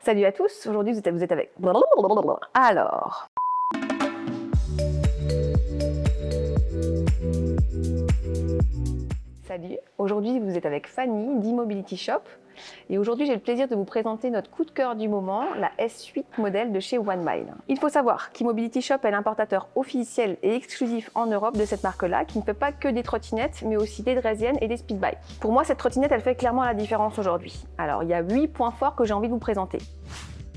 Salut à tous, aujourd'hui vous êtes avec... Alors... Salut, aujourd'hui vous êtes avec Fanny d'E-Mobility Shop et aujourd'hui j'ai le plaisir de vous présenter notre coup de cœur du moment, la S8 modèle de chez One Mile. Il faut savoir qu'E-Mobility Shop est l'importateur officiel et exclusif en Europe de cette marque-là qui ne fait pas que des trottinettes mais aussi des draisiennes et des speedbikes. Pour moi cette trottinette elle fait clairement la différence aujourd'hui. Alors il y a 8 points forts que j'ai envie de vous présenter.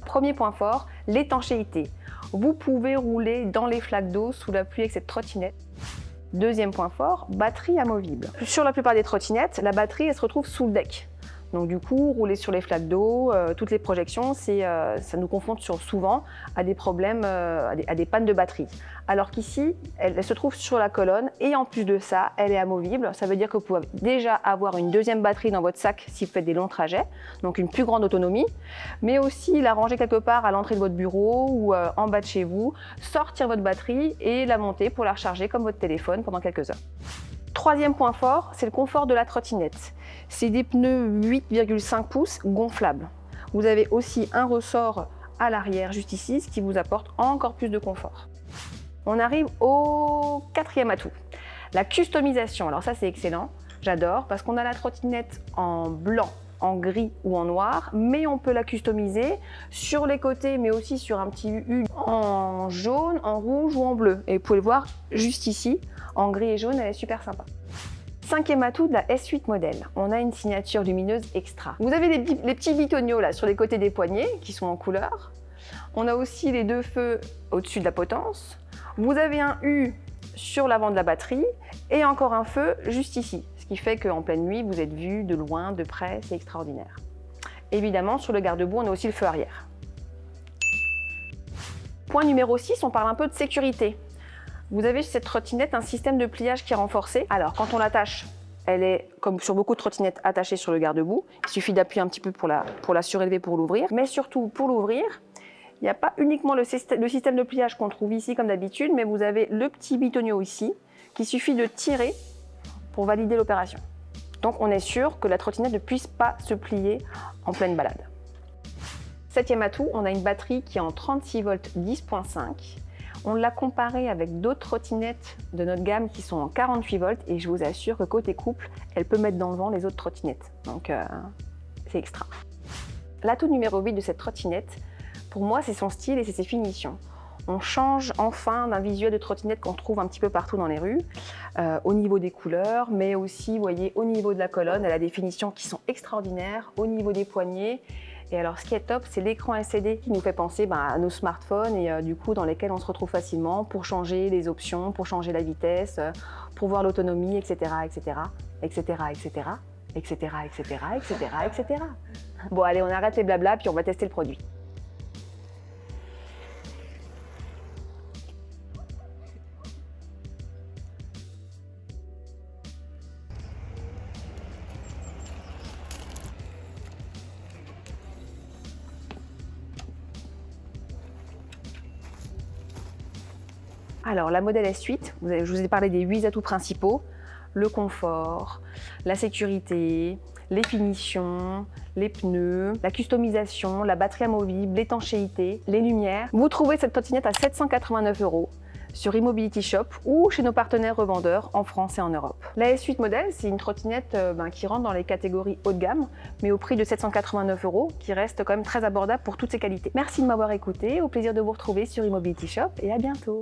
Premier point fort, l'étanchéité. Vous pouvez rouler dans les flaques d'eau sous la pluie avec cette trottinette. Deuxième point fort, batterie amovible. Sur la plupart des trottinettes, la batterie elle se retrouve sous le deck. Donc du coup, rouler sur les flaques d'eau, toutes les projections, ça nous confronte souvent à des problèmes, à des pannes de batterie. Alors qu'ici, elle se trouve sur la colonne et en plus de ça, elle est amovible. Ça veut dire que vous pouvez déjà avoir une deuxième batterie dans votre sac si vous faites des longs trajets, donc une plus grande autonomie, mais aussi la ranger quelque part à l'entrée de votre bureau ou en bas de chez vous, sortir votre batterie et la monter pour la recharger comme votre téléphone pendant quelques heures. Troisième point fort, c'est le confort de la trottinette. C'est des pneus 8,5 pouces gonflables. Vous avez aussi un ressort à l'arrière juste ici, ce qui vous apporte encore plus de confort. On arrive au quatrième atout, la customisation. Alors ça c'est excellent, j'adore parce qu'on a la trottinette en blanc, en gris ou en noir, mais on peut la customiser sur les côtés, mais aussi sur un petit U en jaune, en rouge ou en bleu. Et vous pouvez le voir juste ici, en gris et jaune, elle est super sympa. Cinquième atout de la S8 modèle, on a une signature lumineuse extra. Vous avez les petits bitonio là sur les côtés des poignets qui sont en couleur. On a aussi les deux feux au-dessus de la potence. Vous avez un U sur l'avant de la batterie et encore un feu juste ici. Ce qui fait qu'en pleine nuit, vous êtes vu de loin, de près, c'est extraordinaire. Évidemment, sur le garde-boue, on a aussi le feu arrière. Point numéro 6, on parle un peu de sécurité. Vous avez sur cette trottinette un système de pliage qui est renforcé. Alors, quand on l'attache, elle est, comme sur beaucoup de trottinettes, attachée sur le garde-boue. Il suffit d'appuyer un petit peu pour la surélever pour l'ouvrir. Mais surtout, pour l'ouvrir, il n'y a pas uniquement le système de pliage qu'on trouve ici comme d'habitude, mais vous avez le petit bitonio ici, qu'il suffit de tirer pour valider l'opération. Donc on est sûr que la trottinette ne puisse pas se plier en pleine balade. Septième atout, on a une batterie qui est en 36 volts 10.5. On l'a comparée avec d'autres trottinettes de notre gamme qui sont en 48 volts et je vous assure que côté couple, elle peut mettre dans le vent les autres trottinettes. Donc c'est extra. L'atout numéro 8 de cette trottinette, pour moi, c'est son style et c'est ses finitions. On change enfin d'un visuel de trottinette qu'on trouve un petit peu partout dans les rues, au niveau des couleurs, mais aussi, vous voyez, au niveau de la colonne, elle a des finitions qui sont extraordinaires, au niveau des poignets. Et alors, ce qui est top, c'est l'écran LCD qui nous fait penser à nos smartphones et du coup, dans lesquels on se retrouve facilement pour changer les options, pour changer la vitesse, pour voir l'autonomie, etc., etc., etc., etc., etc., etc., etc., etc. Bon, allez, on arrête les blablas, puis on va tester le produit. Alors, la modèle S8, je vous ai parlé des 8 atouts principaux, le confort, la sécurité, les finitions, les pneus, la customisation, la batterie amovible, l'étanchéité, les lumières. Vous trouvez cette trottinette à 789 € sur E-Mobility Shop ou chez nos partenaires revendeurs en France et en Europe. La S8 modèle, c'est une trottinette qui rentre dans les catégories haut de gamme, mais au prix de 789 €, qui reste quand même très abordable pour toutes ses qualités. Merci de m'avoir écouté, au plaisir de vous retrouver sur E-Mobility Shop et à bientôt.